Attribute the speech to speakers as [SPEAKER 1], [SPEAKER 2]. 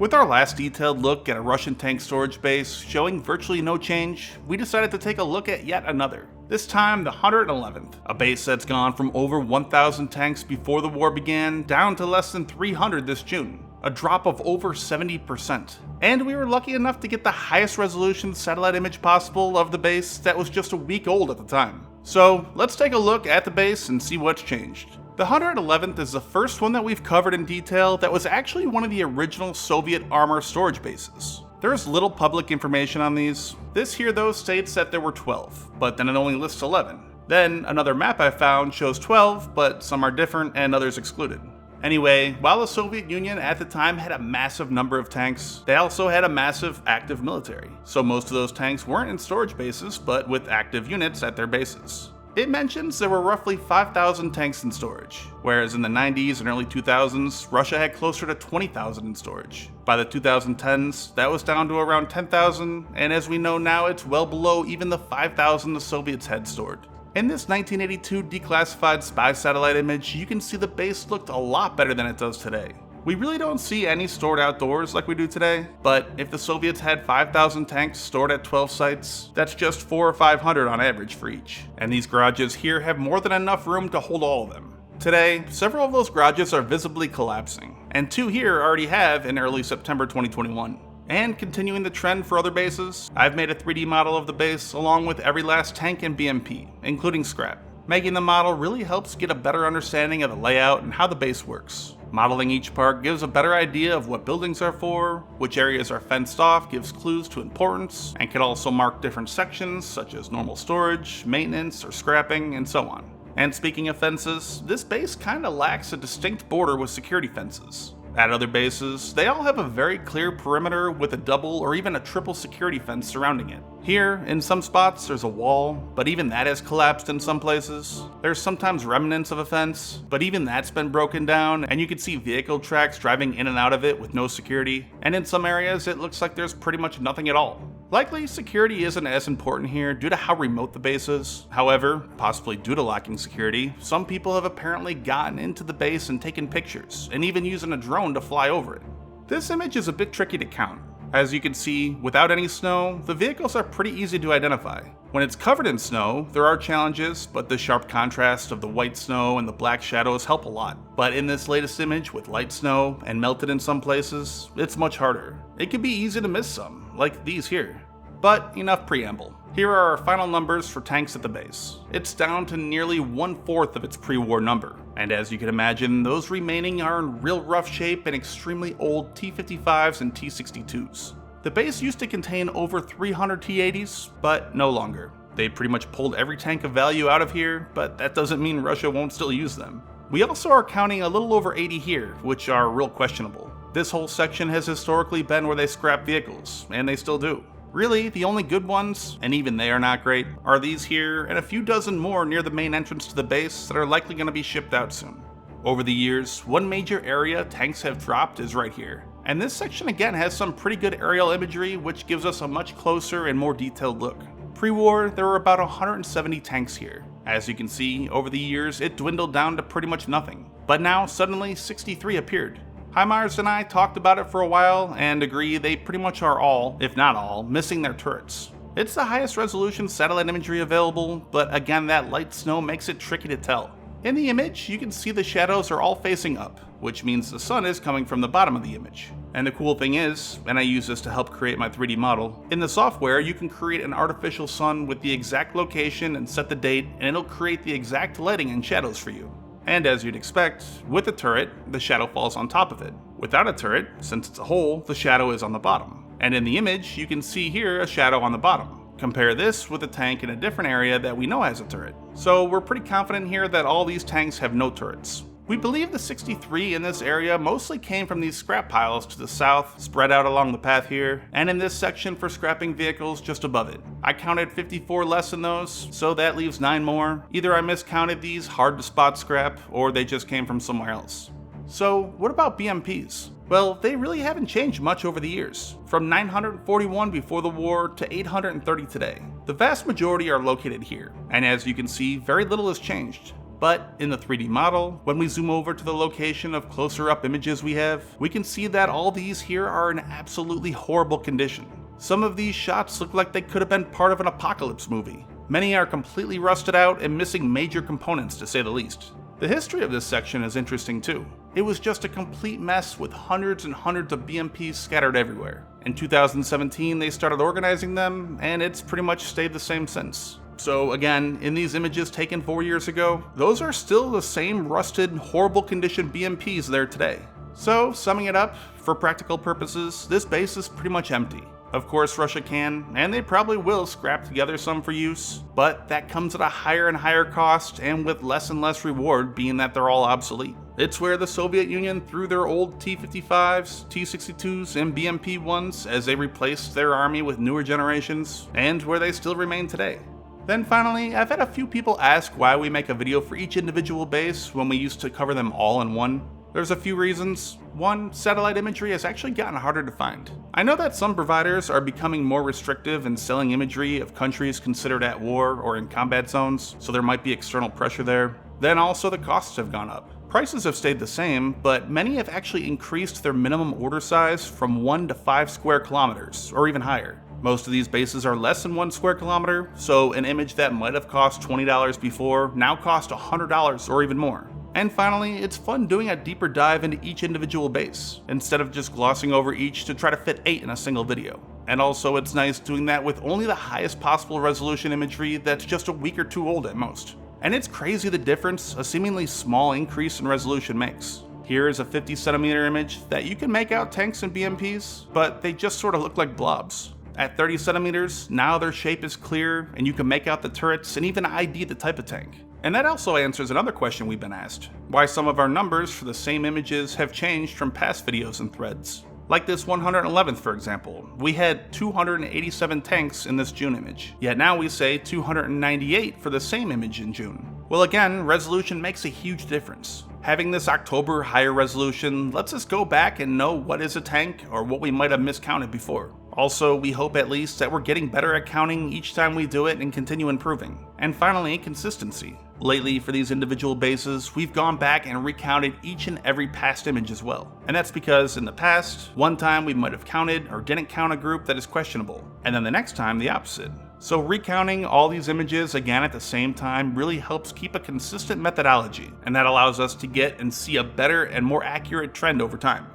[SPEAKER 1] With our last detailed look at a Russian tank storage base showing virtually no change, we decided to take a look at yet another. This time the 111th, a base that's gone from over 1,000 tanks before the war began down to less than 300 this June, a drop of over 70%. And we were lucky enough to get the highest resolution satellite image possible of the base that was just a week old at the time. So let's take a look at the base and see what's changed. The 111th is the first one that we've covered in detail that was actually one of the original Soviet armor storage bases. There's little public information on these. This here though states that there were 12, but then it only lists 11. Then another map I found shows 12, but some are different and others excluded. Anyway, while the Soviet Union at the time had a massive number of tanks, they also had a massive active military. So most of those tanks weren't in storage bases, but with active units at their bases. It mentions there were roughly 5,000 tanks in storage, whereas in the 90s and early 2000s, Russia had closer to 20,000 in storage. By the 2010s, that was down to around 10,000, and as we know now, it's well below even the 5,000 the Soviets had stored. In this 1982 declassified spy satellite image, you can see the base looked a lot better than it does today. We really don't see any stored outdoors like we do today, but if the Soviets had 5,000 tanks stored at 12 sites, that's just 400 or 500 on average for each. And these garages here have more than enough room to hold all of them. Today, several of those garages are visibly collapsing, and 2 here already have in early September 2021. And continuing the trend for other bases, I've made a 3D model of the base along with every last tank and BMP, including scrap. Making the model really helps get a better understanding of the layout and how the base works. Modeling each part gives a better idea of what buildings are for, which areas are fenced off gives clues to importance, and can also mark different sections such as normal storage, maintenance, or scrapping, and so on. And speaking of fences, this base kinda lacks a distinct border with security fences. At other bases, they all have a very clear perimeter with a double or even a triple security fence surrounding it. Here, in some spots, there's a wall, but even that has collapsed in some places. There's sometimes remnants of a fence, but even that's been broken down, and you can see vehicle tracks driving in and out of it with no security. And in some areas, it looks like there's pretty much nothing at all. Likely, security isn't as important here due to how remote the base is. However, possibly due to lacking security, some people have apparently gotten into the base and taken pictures, and even using a drone to fly over it. This image is a bit tricky to count. As you can see, without any snow, the vehicles are pretty easy to identify. When it's covered in snow, there are challenges, but the sharp contrast of the white snow and the black shadows help a lot. But in this latest image with light snow and melted in some places, it's much harder. It can be easy to miss some, like these here. But enough preamble. Here are our final numbers for tanks at the base. It's down to nearly 1/4 of its pre-war number, and as you can imagine, those remaining are in real rough shape and extremely old T-55s and T-62s. The base used to contain over 300 T-80s, but no longer. They pretty much pulled every tank of value out of here, but that doesn't mean Russia won't still use them. We also are counting a little over 80 here, which are real questionable. This whole section has historically been where they scrap vehicles, and they still do. Really, the only good ones, and even they are not great, are these here and a few dozen more near the main entrance to the base that are likely going to be shipped out soon. Over the years, one major area tanks have dropped is right here. And this section again has some pretty good aerial imagery which gives us a much closer and more detailed look. Pre-war, there were about 170 tanks here. As you can see, over the years it dwindled down to pretty much nothing. But now suddenly 63 appeared. HIMARS and I talked about it for a while and agree they pretty much are all, if not all, missing their turrets. It's the highest resolution satellite imagery available, but again that light snow makes it tricky to tell. In the image, you can see the shadows are all facing up, which means the sun is coming from the bottom of the image. And the cool thing is, and I use this to help create my 3D model, in the software you can create an artificial sun with the exact location and set the date, and it'll create the exact lighting and shadows for you. And as you'd expect, with a turret, the shadow falls on top of it. Without a turret, since it's a hole, the shadow is on the bottom. And in the image, you can see here a shadow on the bottom. Compare this with a tank in a different area that we know has a turret. So we're pretty confident here that all these tanks have no turrets. We believe the 63 in this area mostly came from these scrap piles to the south, spread out along the path here, and in this section for scrapping vehicles just above it. I counted 54 less in those, so that leaves 9 more. Either I miscounted these hard to spot scrap, or they just came from somewhere else. So what about BMPs? Well, they really haven't changed much over the years, from 941 before the war to 830 today. The vast majority are located here, and as you can see, very little has changed. But in the 3D model, when we zoom over to the location of closer up images we have, we can see that all these here are in absolutely horrible condition. Some of these shots look like they could have been part of an apocalypse movie. Many are completely rusted out and missing major components, to say the least. The history of this section is interesting too. It was just a complete mess with hundreds and hundreds of BMPs scattered everywhere. In 2017 they started organizing them, and it's pretty much stayed the same since. So again, in these images taken 4 years ago, those are still the same rusted, horrible condition BMPs there today. So summing it up, for practical purposes, this base is pretty much empty. Of course Russia can, and they probably will, scrap together some for use, but that comes at a higher and higher cost and with less and less reward, being that they're all obsolete. It's where the Soviet Union threw their old T-55s, T-62s, and BMP-1s as they replaced their army with newer generations, and where they still remain today. Then finally, I've had a few people ask why we make a video for each individual base when we used to cover them all in one. There's a few reasons. One, satellite imagery has actually gotten harder to find. I know that some providers are becoming more restrictive in selling imagery of countries considered at war or in combat zones, so there might be external pressure there. Then also the costs have gone up. Prices have stayed the same, but many have actually increased their minimum order size from 1 to 5 square kilometers, or even higher. Most of these bases are less than 1 square kilometer, so an image that might have cost $20 before now costs $100 or even more. And finally, it's fun doing a deeper dive into each individual base, instead of just glossing over each to try to fit 8 in a single video. And also it's nice doing that with only the highest possible resolution imagery that's just a week or two old at most. And it's crazy the difference a seemingly small increase in resolution makes. Here is a 50cm image that you can make out tanks and BMPs, but they just sort of look like blobs. At 30 centimeters, now their shape is clear and you can make out the turrets and even ID the type of tank. And that also answers another question we've been asked, why some of our numbers for the same images have changed from past videos and threads. Like this 111th for example, we had 287 tanks in this June image, yet now we say 298 for the same image in June. Well again, resolution makes a huge difference. Having this October higher resolution lets us go back and know what is a tank or what we might have miscounted before. Also, we hope at least that we're getting better at counting each time we do it and continue improving. And finally, consistency. Lately, for these individual bases, we've gone back and recounted each and every past image as well. And that's because in the past, one time we might have counted or didn't count a group that is questionable, and then the next time the opposite. So recounting all these images again at the same time really helps keep a consistent methodology, and that allows us to get and see a better and more accurate trend over time.